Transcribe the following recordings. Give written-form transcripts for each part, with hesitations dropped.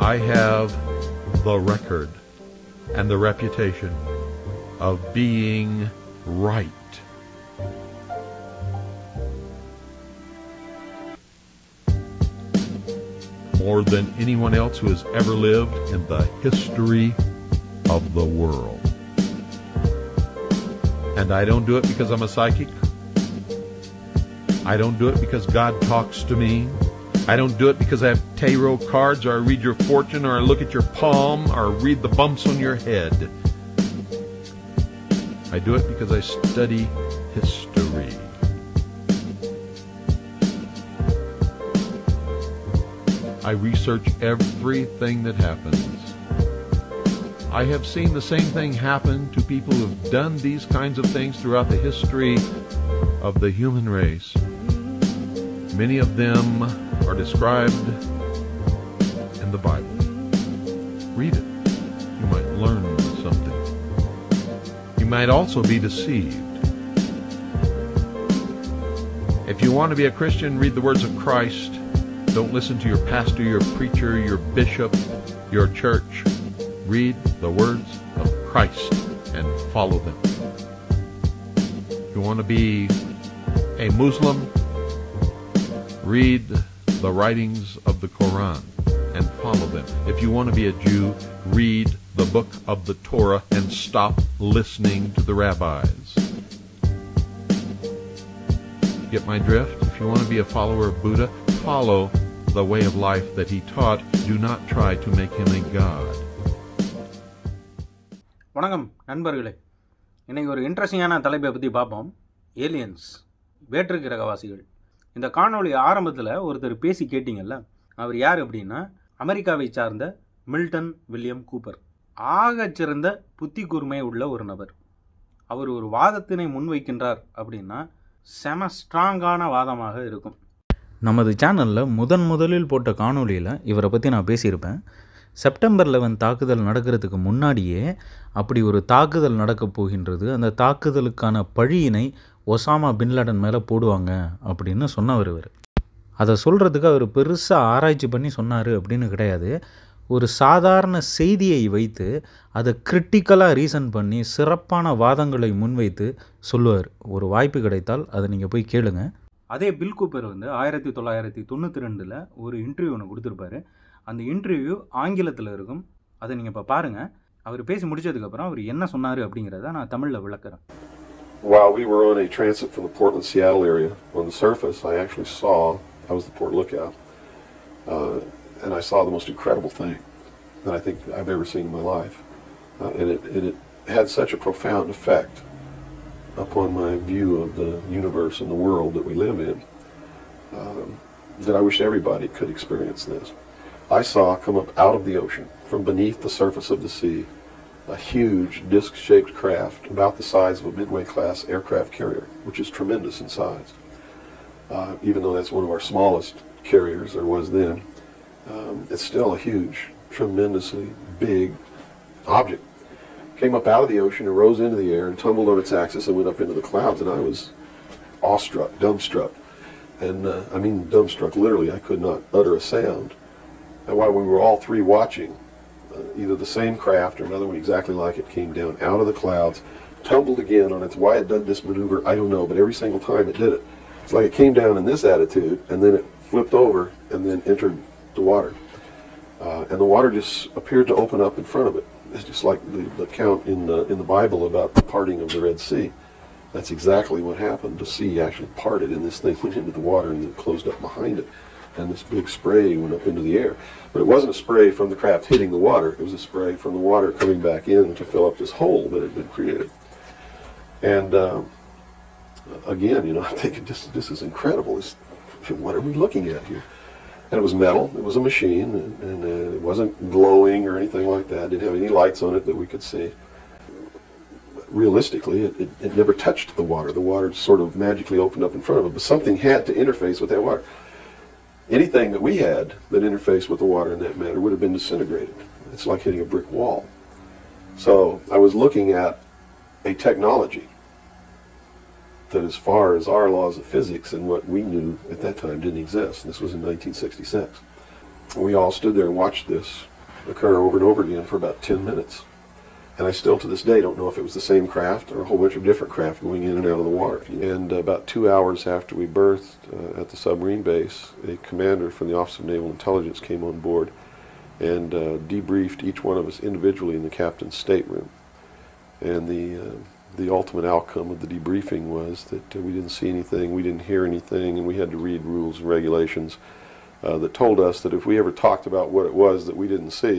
I have the record and the reputation of being right. More than anyone else who has ever lived in the history of the world. And I don't do it because I'm a psychic. I don't do it because God talks to me. I don't do it because I have tarot cards, or I read your fortune, or I look at your palm, or read the bumps on your head. I do it because I study history. I research everything that happens. I have seen the same thing happen to people who have done these kinds of things throughout the history of the human race. Many of them are described in the Bible. Read it. You might learn something. You might also be deceived. If you want to be a Christian, read the words of Christ. Don't listen to your pastor, your preacher, your bishop, your church. Read the words of Christ and follow them. If you want to be a Muslim, read the writings of the Quran and follow them. If you want to be a Jew, read the book of the Torah and stop listening to the rabbis. Get my drift? If you want to be a follower of Buddha, follow the way of life that he taught. Do not try to make him a god. வணக்கம் நண்பர்களே. இன்னைக்கு ஒரு இன்ட்ரெஸ்டிங்கான தலைப்பை பற்றி பார்ப்போம். Aliens, வேற்று கிரகவாசிகள். இந்த காணொளி ஆரம்பத்தில் ஒருத்தர் பேசி கேட்டிங்கல்ல, அவர் யார் அப்படின்னா அமெரிக்காவை சார்ந்த மில்டன் வில்லியம் கூப்பர். ஆகச்சிறந்த புத்தி கூர்மை உள்ள ஒரு நபர். அவர் ஒரு வாதத்தினை முன்வைக்கின்றார் அப்படின்னா செம ஸ்ட்ராங்கான வாதமாக இருக்கும். நமது சேனலில் முதலில் போட்ட காணொளியில் இவரை பற்றி நான் பேசியிருப்பேன். செப்டம்பர் 11 தாக்குதல் நடக்கிறதுக்கு முன்னாடியே அப்படி ஒரு தாக்குதல் நடக்கப் போகின்றது, அந்த தாக்குதலுக்கான பழியினை ஒசாமா பின்லாடன் மேலே போடுவாங்க அப்படின்னு சொன்னவர் இவர். அதை சொல்கிறதுக்கு அவர் பெருசாக ஆராய்ச்சி பண்ணி சொன்னார் அப்படின்னு கிடையாது. ஒரு சாதாரண செய்தியை வைத்து அதை கிரிட்டிக்கலாக ரீசன் பண்ணி சிறப்பான வாதங்களை முன்வைத்து சொல்லுவார். ஒரு வாய்ப்பு கிடைத்தால் அதை நீங்கள் போய் கேளுங்க. அதே பில் கூப்பர் 1992 ஒரு இன்டர்வியூ ஒன்று கொடுத்துருப்பாரு. அந்த இன்டர்வியூ ஆங்கிலத்தில் இருக்கும். அதை நீங்கள் இப்போ பாருங்கள். அவர் பேசி முடிச்சதுக்கப்புறம் அவர் என்ன சொன்னார் அப்படிங்கிறத நான் தமிழில் விளக்குறேன். While we were on a transit from the Portland-Seattle area, on the surface, I was the port lookout, and I saw the most incredible thing that I think I've ever seen in my life. And it had such a profound effect upon my view of the universe and the world that we live in, that I wish everybody could experience this. I saw come up out of the ocean, from beneath the surface of the sea, a huge disc-shaped craft about the size of a Midway-class aircraft carrier, which is tremendous in size. Even though that's one of our smallest carriers, or was then, it's still a huge, tremendously big object. Came up out of the ocean and rose into the air and tumbled on its axis and went up into the clouds, and I was awestruck, dumbstruck. And I mean dumbstruck, literally, I could not utter a sound. And while we were all three watching, either the same craft or another one exactly like it came down out of the clouds, tumbled again on its, why it done this maneuver, I don't know, but every single time it did it. It's like it came down in this attitude, and then it flipped over and then entered the water. And the water just appeared to open up in front of it. It's just like the account in the Bible about the parting of the Red Sea. That's exactly what happened. The sea actually parted, and this thing went into the water and then closed up behind it. And this big spray went up into the air. But it wasn't a spray from the craft hitting the water. It was a spray from the water coming back in to fill up this hole that had been created. And again, I'm thinking, this is incredible. What are we looking at here? And it was metal. It was a machine, and it wasn't glowing or anything like that. It didn't have any lights on it that we could see. Realistically, it never touched the water. The water sort of magically opened up in front of it, but something had to interface with that water. Anything that we had that interfaced with the water in that manner would have been disintegrated. It's like hitting a brick wall. So I was looking at a technology that, as far as our laws of physics and what we knew at that time, didn't exist. This was in 1966. We all stood there and watched this occur over and over again for about 10 minutes. And I still to this day don't know if it was the same craft or a whole bunch of different craft going in and out of the water. And about 2 hours after we berthed at the submarine base, a commander from the Office of Naval Intelligence came on board and debriefed each one of us individually in the captain's stateroom. And the ultimate outcome of the debriefing was that we didn't see anything, we didn't hear anything, and we had to read rules and regulations that told us that if we ever talked about what it was that we didn't see,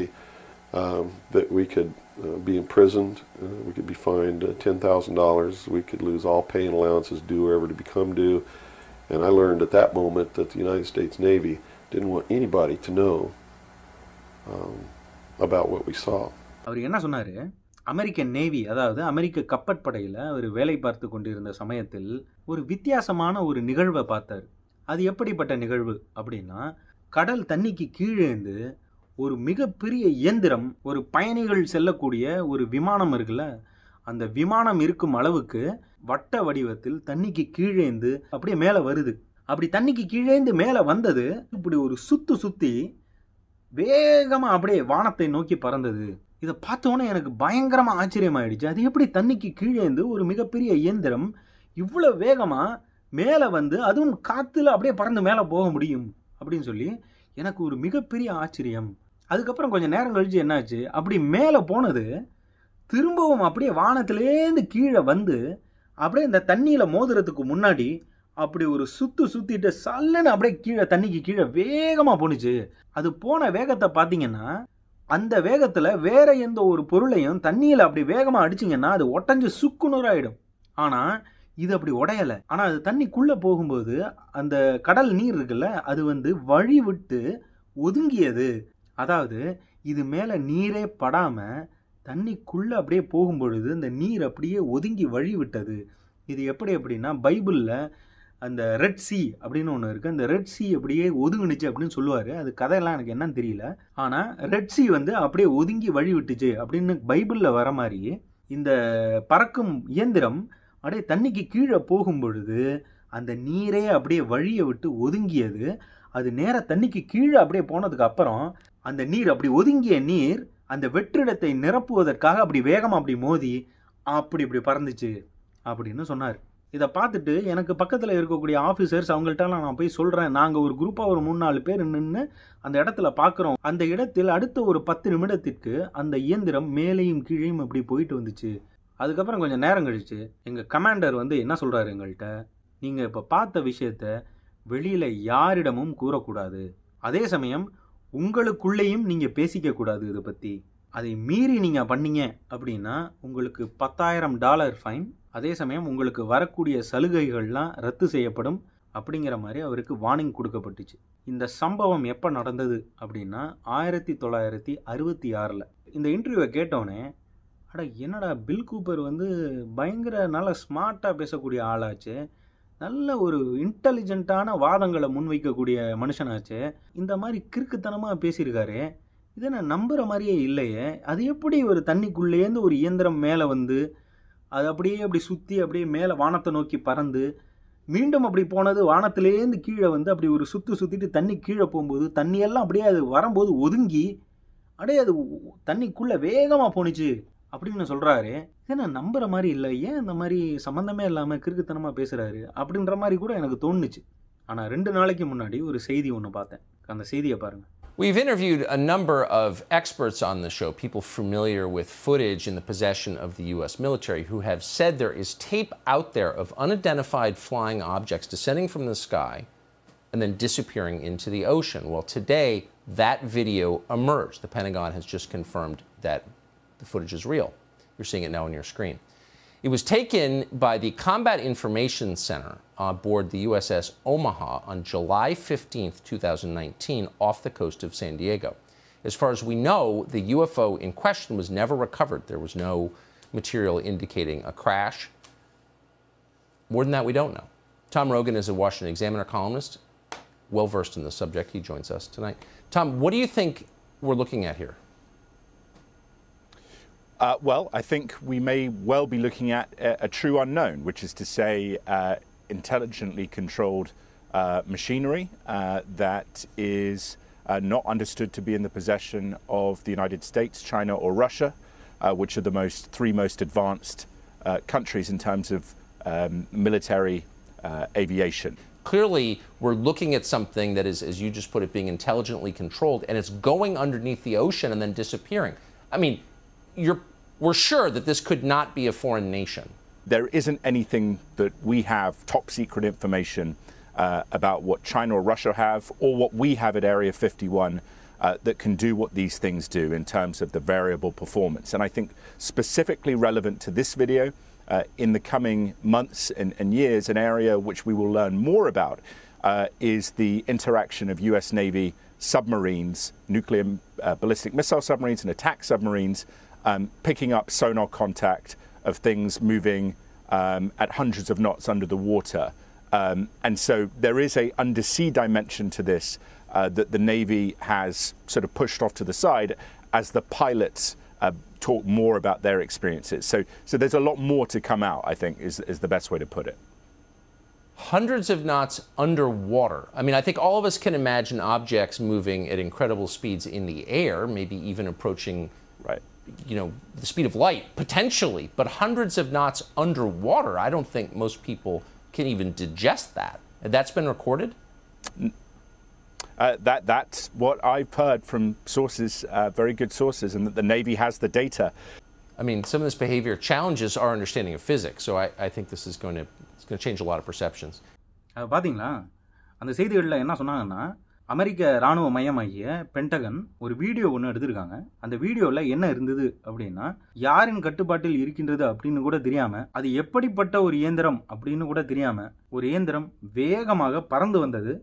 that we could be imprisoned, we could be fined $10,000, we could lose all pay and allowances due or ever to become due. And I learned at that moment that the United States Navy didn't want anybody to know about what we saw. அவர் என்ன சொன்னார், American navy, அதாவது அமெரிக்க கப்பற்படையில் அவர் வேலை பார்த்து கொண்டிருந்த சமயத்தில் ஒரு வித்தியாசமான ஒரு நிகழ்வை பார்த்தார். அது எப்படிப்பட்ட நிகழ்வு அப்படின்னா, கடல் தண்ணிக்கு கீழேந்து ஒரு மிகப்பெரிய இயந்திரம், ஒரு பயணிகள் செல்லக்கூடிய ஒரு விமானம் இருக்குல்ல, அந்த விமானம் இருக்கும் அளவுக்கு வட்ட வடிவத்தில் தண்ணிக்கு கீழேந்து அப்படியே மேலே வருது. அப்படி தண்ணிக்கு கீழேந்து மேலே வந்தது இப்படி ஒரு சுற்றி வேகமாக அப்படியே வானத்தை நோக்கி பறந்தது. இதை பார்த்தோன்னே எனக்கு பயங்கரமாக ஆச்சரியமாயிடுச்சு. அது எப்படி தண்ணிக்கு கீழேந்து ஒரு மிகப்பெரிய இயந்திரம் இவ்வளோ வேகமாக மேலே வந்து அதுவும் காற்றுல அப்படியே பறந்து மேலே போக முடியும் அப்படின்னு சொல்லி எனக்கு ஒரு மிகப்பெரிய ஆச்சரியம். அதுக்கப்புறம் கொஞ்சம் நேரம் கழிச்சு என்னாச்சு, அப்படி மேலே போனது திரும்பவும் அப்படியே வானத்திலேருந்து கீழே வந்து அப்படியே இந்த தண்ணியில் மோதுறதுக்கு முன்னாடி அப்படி ஒரு சுற்றிட்டு சல்லுன்னு அப்படியே கீழே தண்ணிக்கு கீழே வேகமாக போணுச்சு. அது போன வேகத்தை பார்த்தீங்கன்னா, அந்த வேகத்தில் வேற எந்த ஒரு பொருளையும் தண்ணியில் அப்படி வேகமாக அடிச்சிங்கன்னா அது ஒட்டஞ்சு சுக்குநூறாயிடும். ஆனால் இது அப்படி உடையலை. ஆனால் அது தண்ணிக்குள்ளே போகும்போது அந்த கடல் நீர் இருக்குல்ல, அது வந்து வழி விட்டு ஒதுங்கியது. அதாவது இது மேலே நீரே படாமல் தண்ணிக்குள்ளே அப்படியே போகும்பொழுது இந்த நீர் அப்படியே ஒதுங்கி வழி விட்டது. இது எப்படி அப்படின்னா, பைபிளில் அந்த ரெட் சி அப்படின்னு ஒன்று இருக்குது. அந்த ரெட் சி அப்படியே ஒதுங்குனுச்சு அப்படின்னு சொல்லுவார். அது கதையெல்லாம் எனக்கு என்னன்னு தெரியல. ஆனால் ரெட் சி வந்து அப்படியே ஒதுங்கி வழி விட்டுச்சு அப்படின்னு பைபிளில் வர மாதிரி இந்த பறக்கும் இயந்திரம் அப்படியே தண்ணிக்கு கீழே போகும் பொழுது அந்த நீரே அப்படியே வழியை விட்டு ஒதுங்கியது. அது நேராக தண்ணிக்கு கீழே அப்படியே போனதுக்கு அப்புறம் அந்த நீர் அப்படி ஒதுங்கிய நீர் அந்த வெற்றிடத்தை நிரப்புவதற்காக அப்படி வேகமாக அப்படி மோதி இப்படி பறந்துச்சு அப்படின்னு சொன்னார். இதை பார்த்துட்டு எனக்கு பக்கத்தில் இருக்கக்கூடிய ஆஃபீஸர்ஸ் அவங்கள்ட்டலாம் நான் போய் சொல்கிறேன், நாங்கள் ஒரு குரூப்பாக ஒரு 3-4 பேர் நின்று அந்த இடத்துல பார்க்குறோம். அந்த இடத்தில் அடுத்த ஒரு 10 நிமிடத்திற்கு அந்த இயந்திரம் மேலேயும் கீழேயும் அப்படி போயிட்டு வந்துச்சு. அதுக்கப்புறம் கொஞ்சம் நேரம் கழிச்சு எங்கள் கமாண்டர் வந்து என்ன சொல்கிறாரு எங்கள்கிட்ட, நீங்கள் இப்போ பார்த்த விஷயத்த வெளியில் யாரிடமும் கூறக்கூடாது, அதே சமயம் உங்களுக்குள்ளேயும் நீங்கள் பேசிக்கக்கூடாது, இதை பற்றி அதை மீறி நீங்கள் பண்ணீங்க அப்படின்னா உங்களுக்கு $10,000 ஃபைன், அதே சமயம் உங்களுக்கு வரக்கூடிய சலுகைகள்லாம் ரத்து செய்யப்படும் அப்படிங்கிற மாதிரி அவருக்கு வார்னிங் கொடுக்கப்பட்டுச்சு. இந்த சம்பவம் எப்போ நடந்தது அப்படின்னா 1966. இந்த இன்டர்வியூவை கேட்டோடனே, அட என்னடா பில் கூப்பர் வந்து பயங்கர நல்ல ஸ்மார்ட்டாக பேசக்கூடிய ஆளாச்சு, நல்ல ஒரு இன்டெலிஜென்ட்டான வாதங்களை முன்வைக்கக்கூடிய மனுஷனாச்சு, இந்த மாதிரி கிறுக்குத்தனமாக பேசியிருக்காரு, இதை நான் நம்புகிற மாதிரியே இல்லையே. அது எப்படி ஒரு தண்ணிக்குள்ளேருந்து ஒரு இயந்திரம் மேலே வந்து அது அப்படியே அப்படி சுற்றி அப்படியே மேலே வானத்தை நோக்கி பறந்து மீண்டும் அப்படி போனது வானத்திலேருந்து கீழே வந்து அப்படி ஒரு சுற்றிட்டு தண்ணி கீழே போகும்போது தண்ணியெல்லாம் அப்படியே அது வரும்போது ஒதுங்கி அப்படியே அது தண்ணிக்குள்ளே வேகமாக போணுச்சு அப்படின்னு சொல்கிறாரு. இதை நான் நம்புகிற மாதிரி இல்லை, ஏன் இந்த மாதிரி சம்மந்தமே இல்லாமல் கிறுக்குத்தனமாக பேசுகிறாரு அப்படின்ற மாதிரி கூட எனக்கு தோணுச்சு. ஆனால் 2 நாளைக்கு முன்னாடி ஒரு செய்தி ஒன்று பார்த்தேன், அந்த செய்தியை பாருங்கள். We've interviewed a number of experts on the show, people familiar with footage in the possession of the U.S. military, who have said there is tape out there of unidentified flying objects descending from the sky and then disappearing into the ocean. Well, today, that video emerged. The Pentagon has just confirmed that the footage is real. You're seeing it now on your screen. It was taken by the Combat Information Center on board the USS Omaha on July 15th, 2019, off the coast of San Diego. As far as we know, the UFO in question was never recovered. There was no material indicating a crash. More than that, we don't know. Tom Rogan is a Washington Examiner columnist, well-versed in the subject. He joins us tonight. Tom, what do you think we're looking at here? Well, I think we may well be looking at a true unknown, which is to say intelligently controlled machinery that is not understood to be in the possession of the United States, China, or Russia, which are the three most advanced countries in terms of military aviation. Clearly, we're looking at something that is, as you just put it, being intelligently controlled, and it's going underneath the ocean and then disappearing. I mean, we're sure that this could not be a foreign nation. There isn't anything that we have top secret information about what China or Russia have, or what we have at Area 51 that can do what these things do in terms of the variable performance. And I think specifically relevant to this video, in the coming months and years, an area which we will learn more about is the interaction of US Navy submarines, nuclear ballistic missile submarines and attack submarines, picking up sonar contact of things moving at hundreds of knots under the water. And so there is a undersea dimension to this that the Navy has sort of pushed off to the side as the pilots talk more about their experiences. So there's a lot more to come out, I think, is the best way to put it. Hundreds of knots underwater. I mean, I think all of us can imagine objects moving at incredible speeds in the air, maybe even approaching, right, the speed of light, potentially. But hundreds of knots underwater, I don't think most people can even digest that. That's been recorded? That's what I've heard from sources, very good sources, and that the Navy has the data. I mean, some of this behavior challenges our understanding of physics, so I think this is going to change a lot of perceptions. பார்த்தீங்களா, அந்த செய்திகளில் என்ன சொன்னாங்கன்னா, அமெரிக்க இராணுவ மையமாகிய Pentagon ஒரு video ஒன்று எடுத்திருக்காங்க. அந்த வீடியோவில் என்ன இருந்தது அப்படின்னா, யாரின் கட்டுப்பாட்டில் இருக்கின்றது அப்படின்னு கூட தெரியாமல், அது எப்படிப்பட்ட ஒரு இயந்திரம் அப்படின்னு கூட தெரியாமல், ஒரு இயந்திரம் வேகமாக பறந்து வந்தது.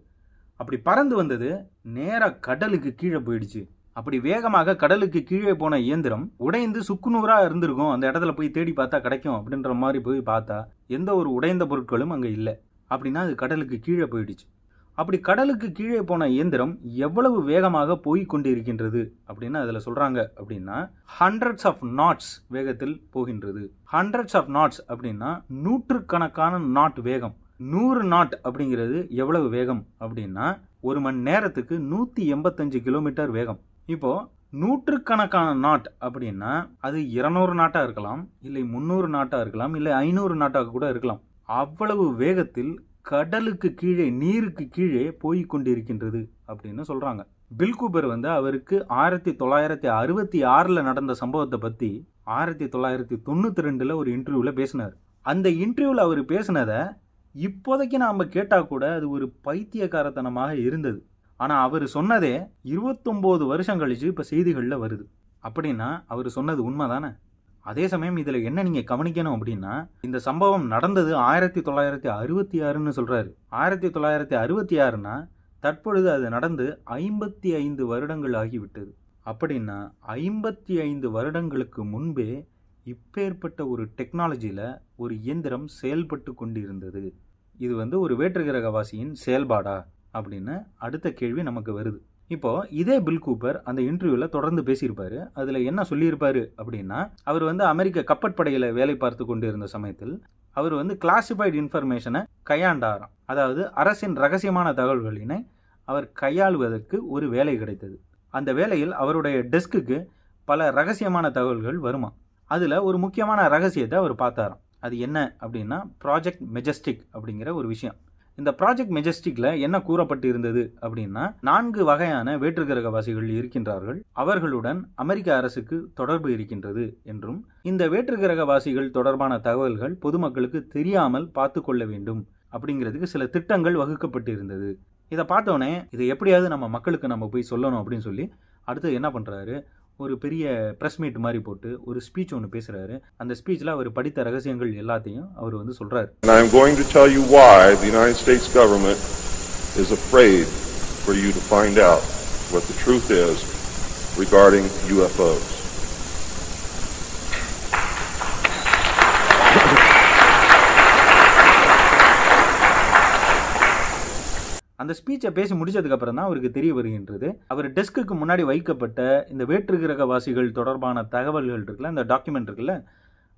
அப்படி பறந்து வந்தது நேராக கடலுக்கு கீழே போயிடுச்சு. அப்படி வேகமாக கடலுக்கு கீழே போன இயந்திரம் உடைந்து சுக்குநூறாக இருந்திருக்கும். அந்த இடத்துல போய் தேடி பார்த்தா கிடைக்கும் அப்படின்ற மாதிரி போய் பார்த்தா எந்த ஒரு உடைந்த பொருட்களும் அங்கே இல்லை. அப்படின்னா அது கடலுக்கு கீழே போயிடுச்சு. அப்படி கடலுக்கு கீழே போன இயந்திரம் எவ்வளவு வேகமாக போய் கொண்டு இருக்கின்றது அப்படின்னு அதில் சொல்கிறாங்க அப்படின்னா, ஹண்ட்ரட்ஸ் ஆஃப் நாட்ஸ் வேகத்தில் போகின்றது. ஹண்ட்ரட்ஸ் ஆஃப் நாட்ஸ் அப்படின்னா நூற்றுக்கணக்கான நாட் வேகம். 100 நாட் அப்படிங்கிறது எவ்வளவு வேகம் அப்படின்னா, ஒரு மணி நேரத்துக்கு 185 கிலோமீட்டர் வேகம். இப்போ நூற்றுக்கணக்கான நாட் அப்படின்னா அது 200 நாட்டாக இருக்கலாம், இல்லை 300 நாட்டாக இருக்கலாம், இல்லை 500 நாட்டாக கூட இருக்கலாம். அவ்வளவு வேகத்தில் கடலுக்கு கீழே, நீருக்கு கீழே போய் கொண்டிருக்கின்றது அப்படின்னு சொல்றாங்க. பில் கூப்பர் அவருக்கு 1966 நடந்த சம்பவத்தை பத்தி 1992 ஒரு இன்டர்வியூல பேசினார். அந்த இன்டர்வியூல அவர் பேசினதை இப்போதைக்கு நாம கேட்டா கூட அது ஒரு பைத்தியக்காரத்தனமாக இருந்தது. ஆனா அவர் சொன்னதே 29 வருஷம் கழிச்சு இப்ப செய்திகள்ல வருது. அப்படின்னா அவர் சொன்னது உண்மைதானே? அதே சமயம் இதுல என்ன நீங்க கவனிக்கணும் அப்படின்னா, இந்த சம்பவம் நடந்தது 1966ன்னு சொல்றாரு. 1966னா தற்பொழுது அது நடந்து 55 வருடங்கள் ஆகிவிட்டது. அப்படின்னா 55 வருடங்களுக்கு முன்பே இப்பேற்பட்ட ஒரு டெக்னாலஜியில ஒரு இயந்திரம் செயல்பட்டு கொண்டிருந்தது. இது ஒரு வேற்றுகிரகவாசியின் செயல்பாடா அப்படின்னு அடுத்த கேள்வி நமக்கு வருது. இப்போ இதே பில் கூப்பர் அந்த இன்டர்வியூல தொடர்ந்து பேசியிருப்பாரு. அதுல என்ன சொல்லியிருப்பாரு அப்படின்னா, அவர் அமெரிக்க கப்பற்படையில வேலை பார்த்து கொண்டு இருந்த சமயத்தில் அவர் கிளாசிஃபைடு இன்ஃபர்மேஷனை கையாண்டாராம். அதாவது அரசின் ரகசியமான தகவல்களினை அவர் கையாளுவதற்கு ஒரு வேலை கிடைத்தது. அந்த வேலையில் அவருடைய டெஸ்க்குக்கு பல ரகசியமான தகவல்கள் வருமா. அதுல ஒரு முக்கியமான ரகசியத்தை அவர் பார்த்தாராம். அது என்ன அப்படின்னா, ப்ராஜெக்ட் மெஜஸ்டிக் அப்படிங்கிற ஒரு விஷயம். இந்த ப்ராஜெக்ட் மெஜஸ்டிக்ல என்ன கூறப்பட்டு இருந்தது அப்படின்னா, 4 வகையான வேற்றுகிரகவாசிகள் இருக்கின்றார்கள், அவர்களுடன் அமெரிக்க அரசுக்கு தொடர்பு இருக்கின்றது என்றும், இந்த வேற்றுகிரகவாசிகள் தொடர்பான தகவல்கள் பொதுமக்களுக்கு தெரியாமல் பார்த்து கொள்ள வேண்டும் அப்படிங்கிறதுக்கு சில திட்டங்கள் வகுக்கப்பட்டு இருந்தது. இதை பார்த்தோன்னே இதை எப்படியாவது நம்ம மக்களுக்கு நம்ம போய் சொல்லணும் அப்படின்னு சொல்லி அடுத்து என்ன பண்றாரு, ஒரு பெரிய பிரஸ் மீட் மாதிரி போட்டு ஒரு ஸ்பீச் ஒன்று பேசுறாரு. அந்த ஸ்பீச்ல அவர் படித்த ரகசியங்கள் எல்லாத்தையும் அவர் சொல்றாரு. And I'm going to tell you why the United States government is afraid for you to find out what the truth is regarding UFOs. அந்த ஸ்பீச்சை பேசி முடிச்சதுக்கு அப்புறம் தான் அவருக்கு தெரிய வருகின்றது, அவர் டெஸ்க்கு முன்னாடி வைக்கப்பட்ட இந்த வேற்றுகிரகவாசிகள் தொடர்பான தகவல்கள் இருக்குல்ல, இந்த டாக்குமெண்ட் இருக்குல்ல,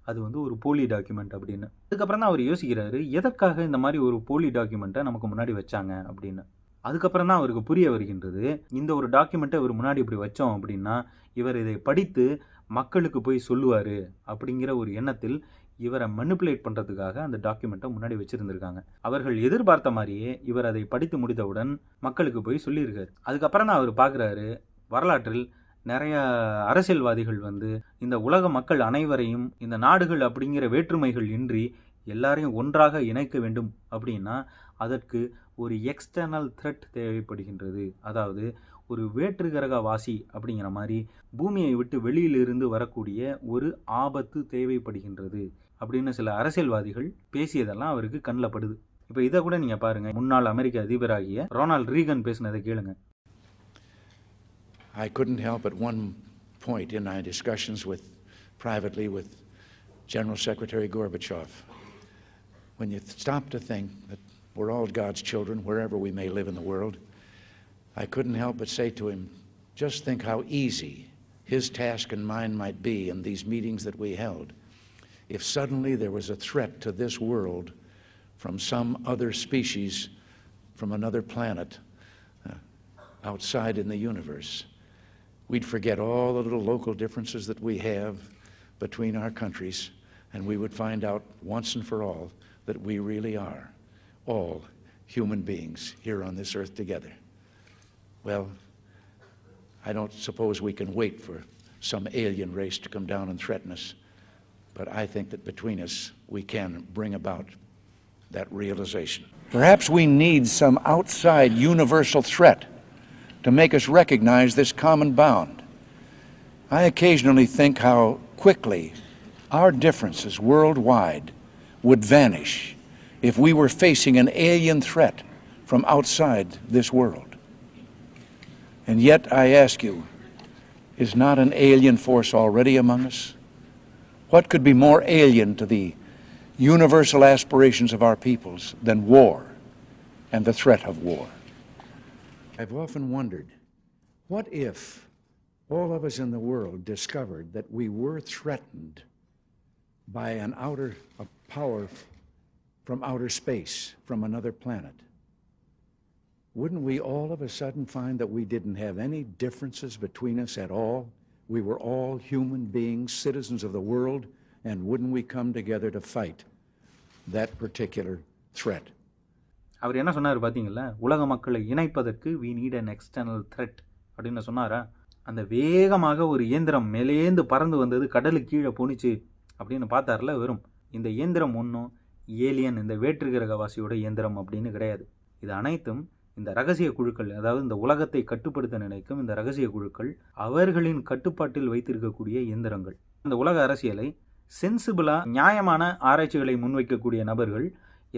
அது ஒரு போலி டாக்குமெண்ட் அப்படின்னு. அதுக்கப்புறம் தான் அவர் யோசிக்கிறாரு, எதற்காக இந்த மாதிரி ஒரு போலி டாக்குமெண்ட்டை நமக்கு முன்னாடி வச்சாங்க அப்படின்னு. அதுக்கப்புறம் தான் அவருக்கு புரிய வருகின்றது, இந்த ஒரு டாக்குமெண்ட்டை இவர் முன்னாடி இப்படி வச்சோம் அப்படின்னா இவர் இதை படித்து மக்களுக்கு போய் சொல்லுவார் அப்படிங்கிற ஒரு எண்ணத்தில் இவரை மனிப்புலேட் பண்ணுறதுக்காக அந்த டாக்குமெண்ட்டை முன்னாடி வச்சுருந்துருக்காங்க. அவர்கள் எதிர்பார்த்த மாதிரியே இவர் அதை படித்து முடித்தவுடன் மக்களுக்கு போய் சொல்லியிருக்காரு. அதுக்கப்புறம் தான் அவர் பார்க்குறாரு, வரலாற்றில் நிறைய அரசியல்வாதிகள் வந்து இந்த உலக மக்கள் அனைவரையும் இந்த நாடுகள் அப்படிங்கிற வேற்றுமைகள் இன்றி எல்லாரையும் ஒன்றாக இணைக்க வேண்டும் அப்படின்னா அதற்கு ஒரு எக்ஸ்டர்னல் த்ரெட் தேவைப்படுகின்றது. அதாவது ஒரு வேற்று கிரகவாசி அப்படிங்கிற மாதிரி பூமியை விட்டு வெளியிலிருந்து வரக்கூடிய ஒரு ஆபத்து தேவைப்படுகின்றது அப்படின்னு சில அரசியல்வாதிகள் பேசியதெல்லாம் அவருக்கு கண்ணில் படுது. இப்போ இதை கூட நீங்கள் பாருங்க, முன்னாள் அமெரிக்க அதிபராகிய ரொனால்ட் ரீகன் பேசினதை கேளுங்க. I couldn't help at one point in my discussions privately with General Secretary Gorbachev, when you stop to think that we're all God's children wherever we may live in the world, I couldn't help but say to him, just think how easy his task and mine might be in these meetings that we held if suddenly there was a threat to this world from some other species, from another planet outside in the universe. We'd forget all the little local differences that we have between our countries, and we would find out once and for all that we really are all human beings here on this earth together. Well, I don't suppose we can wait for some alien race to come down and threaten us, but I think that between us we can bring about that realization. Perhaps we need some outside universal threat to make us recognize this common bound. I occasionally think how quickly our differences worldwide would vanish if we were facing an alien threat from outside this world. And yet, I ask you, is not an alien force already among us? What could be more alien to the universal aspirations of our peoples than war and the threat of war? I've often wondered, what if all of us in the world discovered that we were threatened by a power from outer space, from another planet? Wouldn't we all of a sudden find that we didn't have any differences between us at all? We were all human beings, citizens of the world, and wouldn't we come together to fight that particular threat? அவர் என்ன சொன்னார் பார்த்தீங்களா, உலக மக்களை இணைப்பதற்கு we need an external threat அப்படின்னு சொன்னாரா. அந்த வேகமாக ஒரு இயந்திரம் மேலேந்து பறந்து வந்தது, கடலுக்கு கீழே போனிச்சு அப்படின்னு பார்த்தார்ல. வெறும் இந்த இயந்திரம் ஒன்றும் ஏலியன், இந்த வேற்று கிரகவாசியோட இயந்திரம் அப்படின்னு கிடையாது. இது அனைத்தும் இந்த ரகசிய குழுக்கள், அதாவது இந்த உலகத்தை கட்டுப்படுத்த நினைக்கும் இந்த ரகசிய குழுக்கள் அவர்களின் கட்டுப்பாட்டில் வைத்திருக்கக்கூடிய இயந்திரங்கள். இந்த உலக அரசியலை சென்சிபிளா நியாயமான ஆராய்ச்சிகளை முன்வைக்கக்கூடிய நபர்கள்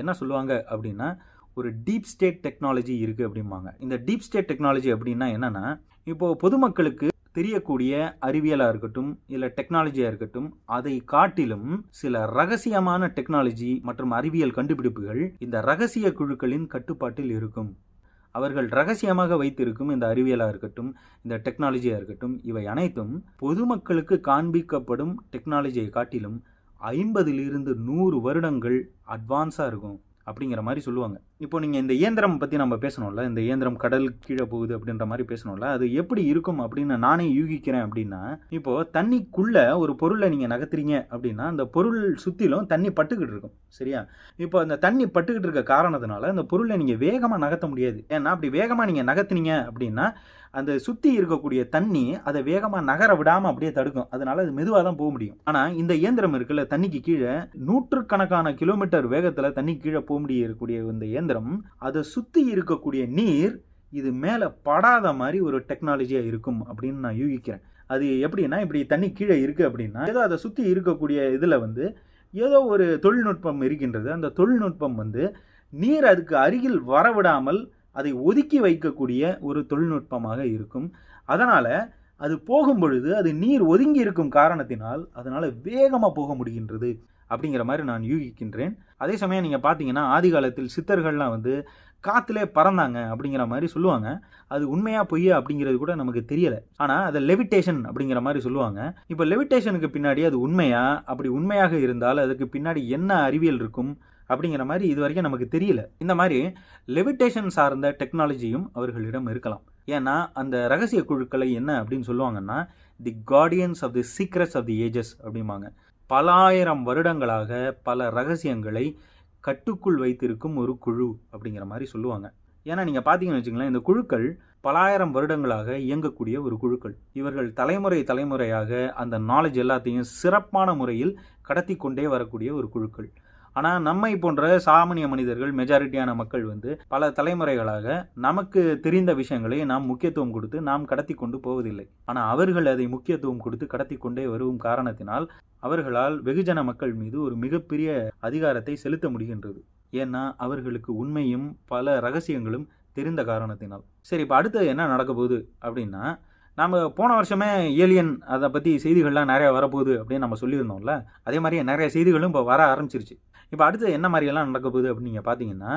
என்ன சொல்லுவாங்க அப்படின்னா, ஒரு டீப் ஸ்டேட் டெக்னாலஜி இருக்கு அப்படிம்பாங்க. இந்த டீப் ஸ்டேட் டெக்னாலஜி அப்படின்னா என்னன்னா, இப்போ பொதுமக்களுக்கு தெரியக்கூடிய அறிவியலாக இருக்கட்டும் இல்லை டெக்னாலஜியாக இருக்கட்டும், அதை காட்டிலும் சில ரகசியமான டெக்னாலஜி மற்றும் அறிவியல் கண்டுபிடிப்புகள் இந்த ரகசிய குழுக்களின் கட்டுப்பாட்டில் இருக்கும். அவர்கள் ரகசியமாக வைத்திருக்கும் இந்த அறிவியலாக இருக்கட்டும், இந்த டெக்னாலஜியாக இருக்கட்டும், இவை அனைத்தும் பொதுமக்களுக்கு காண்பிக்கப்படும் டெக்னாலஜியை காட்டிலும் 50 to 100 வருடங்கள் அட்வான்ஸாக இருக்கும் அப்படிங்கிற மாதிரி சொல்லுவாங்க. இப்போ நீங்கள் இந்த இயந்திரம் பற்றி நம்ம பேசணும்ல, இந்த இயந்திரம் கடல் கீழே போகுது அப்படின்ற மாதிரி பேசணும்ல, அது எப்படி இருக்கும் அப்படின்னு நானே யூகிக்கிறேன். அப்படின்னா, இப்போது தண்ணிக்குள்ளே ஒரு பொருளை நீங்கள் நகர்த்துறீங்க அப்படின்னா அந்த பொருள் சுற்றிலும் தண்ணி பட்டுக்கிட்டு இருக்கும், சரியா? இப்போ அந்த தண்ணி பட்டுக்கிட்டு இருக்க காரணத்தினால அந்த பொருளை நீங்கள் வேகமாக நகர்த்த முடியாது. ஏன்னா அப்படி வேகமாக நீங்கள் நகர்த்துனீங்க அப்படின்னா அந்த சுற்றி இருக்கக்கூடிய தண்ணி அதை வேகமாக நகர விடாமல் அப்படியே தடுக்கும். அதனால அது மெதுவாக தான் போக முடியும். ஆனால் இந்த இயந்திரம் இருக்குல்ல, தண்ணிக்கு கீழே 100கணக்கான கிலோமீட்டர் வேகத்தில் தண்ணி கீழே போக முடியக்கூடிய இந்த இயந்திரம், அதை சுற்றி இருக்கக்கூடிய நீர் இது மேலே படாத மாதிரி ஒரு டெக்னாலஜியாக இருக்கும் அப்படின்னு நான் யூகிக்கிறேன். அது எப்படின்னா, இப்படி தண்ணி கீழே இருக்குது அப்படின்னா ஏதோ அதை சுற்றி இருக்கக்கூடிய இதில் வந்து ஏதோ ஒரு தொழில்நுட்பம் இருக்கின்றது. அந்த தொழில்நுட்பம் வந்து நீர் அதுக்கு அருகில் வரவிடாமல் அதை ஒதுக்கி வைக்கக்கூடிய ஒரு தொழில்நுட்பமாக இருக்கும். அதனால் அது போகும் பொழுது அது நீர் ஒதுங்கி இருக்கும் காரணத்தினால் அதனால் வேகமாக போக முடிகின்றது அப்படிங்கிற மாதிரி நான் யூகிக்கின்றேன். அதே சமயம் நீங்கள் பார்த்தீங்கன்னா, ஆதி காலத்தில் சித்தர்கள்லாம் வந்து காற்றுலே பறந்தாங்க அப்படிங்கிற மாதிரி சொல்லுவாங்க. அது உண்மையா பொய்யா அப்படிங்கிறது கூட நமக்கு தெரியலை. ஆனால் அதை லெவிட்டேஷன் அப்படிங்கிற மாதிரி சொல்லுவாங்க. இப்போ லெவிட்டேஷனுக்கு பின்னாடி அது உண்மையா, அப்படி உண்மையாக இருந்தால் அதுக்கு பின்னாடி என்ன அறிவியல் இருக்கும், அப்படிங்கிற மாதிரி இது வரைக்கும் நமக்கு தெரியல. இந்த மாதிரி லெவிட்டேஷன் சார்ந்த டெக்னாலஜியும் அவர்களிடம் இருக்கலாம். ஏன்னா அந்த ரகசிய குழுக்களை என்ன அப்படின்னு சொல்லுவாங்கன்னா, the guardians of the secrets of the ages அப்படிம்பாங்க. பல ஆயிரம் வருடங்களாக பல ரகசியங்களை கட்டுக்குள் வைத்திருக்கும் ஒரு குழு அப்படிங்கிற மாதிரி சொல்லுவாங்க. ஏன்னா நீங்கள் பார்த்தீங்கன்னு வச்சுங்களேன், இந்த குழுக்கள் பல ஆயிரம் வருடங்களாக இயங்கக்கூடிய ஒரு குழுக்கள். இவர்கள் தலைமுறையாக அந்த நாலேஜ் எல்லாத்தையும் சிறப்பான முறையில் கடத்தி கொண்டே வரக்கூடிய ஒரு குழுக்கள். ஆனால் நம்மை போன்ற சாமானிய மனிதர்கள், மெஜாரிட்டியான மக்கள் பல தலைமுறைகளாக நமக்கு தெரிந்த விஷயங்களை நாம் முக்கியத்துவம் கொடுத்து நாம் கடத்தி கொண்டு போவதில்லை. ஆனால் அவர்கள் அதை முக்கியத்துவம் கொடுத்து கடத்தி கொண்டே வரும் காரணத்தினால் அவர்களால் வெகுஜன மக்கள் மீது ஒரு மிகப்பெரிய அதிகாரத்தை செலுத்த முடிகின்றது. ஏன்னா அவர்களுக்கு உண்மையும் பல ரகசியங்களும் தெரிந்த காரணத்தினால். சரி, இப்போ அடுத்து என்ன நடக்க போகுது அப்படின்னா, நாம் போன வருஷமே ஏலியன் அதை பற்றி செய்திகள்லாம் நிறையா வரப்போகுது அப்படின்னு நம்ம சொல்லியிருந்தோம்ல, அதே மாதிரியே நிறைய செய்திகளும் இப்போ வர ஆரம்பிச்சிருச்சு. இப்போ அடுத்து என்ன மாதிரியெல்லாம் நடக்க போகுது அப்படின்னு நீங்கள் பார்த்தீங்கன்னா,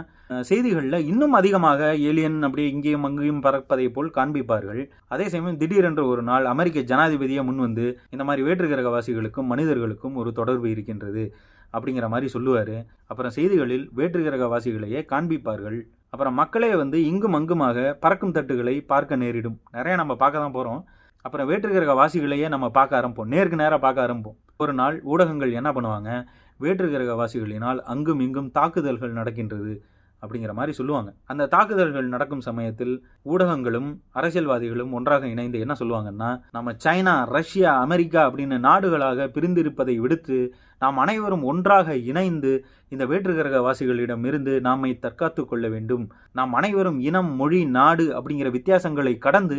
செய்திகளில் இன்னும் அதிகமாக ஏலியன் அப்படியே இங்கேயும் அங்கேயும் பறப்பதை போல் காண்பிப்பார்கள். அதே சமயம் திடீரென்று ஒரு நாள் அமெரிக்க ஜனாதிபதியை முன் இந்த மாதிரி வேற்றுக்கிரகவாசிகளுக்கும் மனிதர்களுக்கும் ஒரு தொடர்பு இருக்கின்றது அப்படிங்கிற மாதிரி சொல்லுவார். அப்புறம் செய்திகளில் வேற்றுக்கிரகவாசிகளையே காண்பிப்பார்கள். அப்புறம் மக்களே இங்கும் அங்குமாக பறக்கும் தட்டுகளை பார்க்க நேரிடும். நிறைய நம்ம பார்க்க தான் போகிறோம். அப்புறம் வேற்றுக்கிரகவாசிகளையே நம்ம பார்க்க ஆரம்பிப்போம், நேருக்கு நேராக பார்க்க ஆரம்பிப்போம். ஒரு நாள் ஊடகங்கள் என்ன பண்ணுவாங்க, வேற்றுக்கிரகவாசிகளினால் அங்கும் இங்கும் தாக்குதல்கள் நடக்கின்றது அப்படிங்கிற மாதிரி சொல்லுவாங்க. அந்த தாக்குதல்கள் நடக்கும் சமயத்தில் ஊடகங்களும் அரசியல்வாதிகளும் ஒன்றாக இணைந்து என்ன சொல்லுவாங்கன்னா, நம்ம சைனா, ரஷ்யா, அமெரிக்கா அப்படின்னு நாடுகளாக பிரிந்திருப்பதை விடுத்து நாம் அனைவரும் ஒன்றாக இணைந்து இந்த வேற்றுக்கிரகவாசிகளிடம் இருந்து நாமை தற்காத்து கொள்ள வேண்டும். நாம் அனைவரும் இனம், மொழி, நாடு அப்படிங்கிற வித்தியாசங்களை கடந்து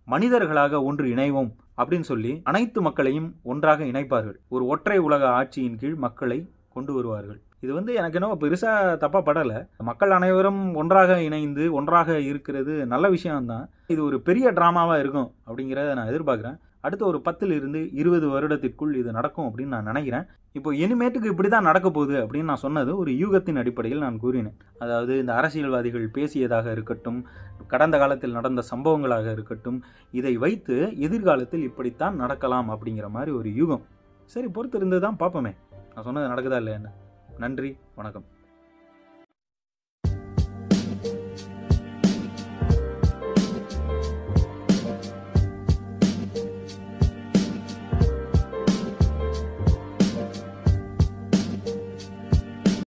மனிதர்களாக ஒன்று இணைவோம் அப்படின்னு சொல்லி அனைத்து மக்களையும் ஒன்றாக இணைப்பார்கள். ஒரு ஒற்றை உலக ஆட்சியின் கீழ் மக்களை கொண்டு வருவார்கள். இது எனக்கு என்னவோ பெருசாக தப்பாக படலை. மக்கள் அனைவரும் ஒன்றாக இணைந்து ஒன்றாக இருக்கிறது நல்ல விஷயம்தான். இது ஒரு பெரிய ட்ராமாவாக இருக்கும் அப்படிங்கிறத நான் எதிர்பார்க்குறேன். அடுத்த ஒரு 10-20 வருடத்திற்குள் இது நடக்கும் அப்படின்னு நான் நினைக்கிறேன். இப்போ இனிமேட்டுக்கு இப்படி தான் நடக்க போகுது அப்படின்னு நான் சொன்னது ஒரு யூகத்தின் அடிப்படையில் நான் கூறினேன். அதாவது இந்த அரசியல்வாதிகள் பேசியதாக இருக்கட்டும், கடந்த காலத்தில் நடந்த சம்பவங்களாக இருக்கட்டும், இதை வைத்து எதிர்காலத்தில் இப்படித்தான் நடக்கலாம் அப்படிங்கிற மாதிரி ஒரு யூகம். சரி, பொறுத்து இருந்து தான் பார்ப்போமே நான் சொன்னது நடக்குதா இல்லையான்னு. நன்றி, வணக்கம்.